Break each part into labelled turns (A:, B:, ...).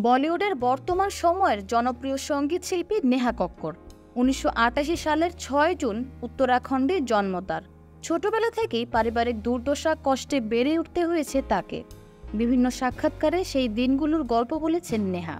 A: বলিউডের বর্তমান সময়ের জনপ্রিয় সঙ্গীত শিল্পী নেহা কক্কর ১৯৮৮ সালের ৬ জুন উত্তরাখণ্ডে জন্ম তার। ছোটবেলা থেকেই পারিবারিক দুর্দশা কষ্টে বেড়ে উঠতে হয়েছে তাকে। বিভিন্ন সাক্ষাৎকারে সেই দিনগুলোর গল্প বলেছেন নেহা।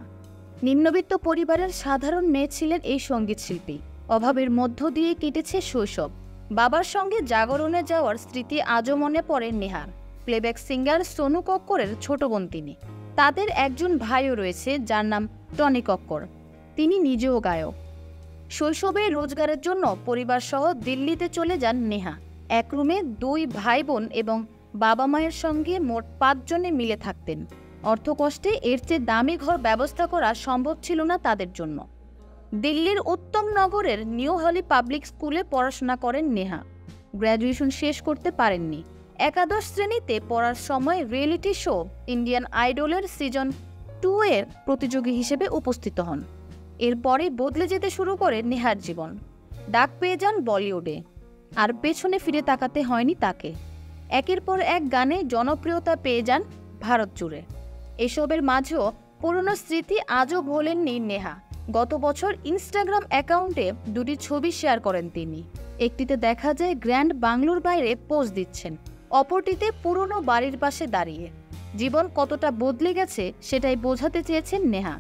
A: নিম্নবিত্ত পরিবারের সাধারণ মেয়ে ছিলেন এই সঙ্গীত শিল্পী। অভাবের মধ্য দিয়ে কেটেছে শৈশব। বাবার সঙ্গে জাগরণে যাওয়ার স্মৃতি আজও মনে পড়ে নেহার। প্লেব্যাক সিঙ্গার সোনু কক্করের ছোট বোন তিনি। তাদের একজন ভাইও রয়েছে যার নাম টনি কক্কর। তিনি নিজেও গায়ক। শৈশবে রোজগারের জন্য পরিবার সহ দিল্লিতে চলে যান নেহা। এক রুমে ২ ভাই বোন এবং বাবা মায়ের সঙ্গে মোট ৫ জনে মিলে থাকতেন। অর্থকষ্টে এর চেয়ে দামি ঘর ব্যবস্থা করা সম্ভব ছিল না তাদের জন্য। দিল্লির উত্তম নগরের নিউ হলি পাবলিক স্কুলে পড়াশোনা করেন নেহা। গ্র্যাজুয়েশন শেষ করতে পারেননি। একাদশ শ্রেণীতে পড়ার সময় রিয়েলিটি শো ইন্ডিয়ান আইডলের সিজন 2 এর প্রতিযোগী হিসেবে উপস্থিত হন। এরপরে বদলে যেতে শুরু করে নেহার জীবন। ডাক পেয়ে যান বলিউডে, আর পেছনে ফিরে তাকাতে হয়নি তাকে। একের পর এক গানে জনপ্রিয়তা পেয়ে যান ভারত জুড়ে। এসবের মাঝেও পুরনো স্মৃতি আজও ভোলেননি নেহা। গত বছর ইনস্টাগ্রাম অ্যাকাউন্টে 2টি ছবি শেয়ার করেন তিনি। একটিতে দেখা যায় গ্র্যান্ড বাংলোর বাইরে পোজ দিচ্ছেন, অপরটিতে পুরনো বাড়ির পাশে দাঁড়িয়ে। জীবন কতটা বদলে গেছে সেটাই বোঝাতে চেয়েছেন নেহা।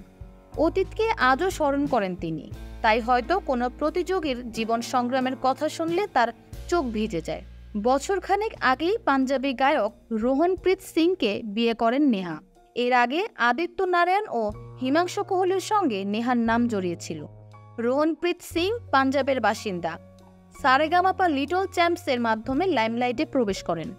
A: অতীতকে আজও স্মরণ করেন তিনি। তাই হয়তো কোনো প্রতিযোগীর জীবন সংগ্রামের কথা শুনলে তার চোখ ভিজে যায়। বছরখানেক আগেই পাঞ্জাবি গায়ক রোহনপ্রীত সিংকে বিয়ে করেন নেহা। এর আগে আদিত্য নারায়ণ ও হিমাংশু কোহলির সঙ্গে নেহার নাম জড়িয়েছিল। রোহনপ্রীত সিং পাঞ্জাবের বাসিন্দা। সারেগামাপা লিটল চ্যাম্পসের মাধ্যমে লাইমলাইটে প্রবেশ করেন।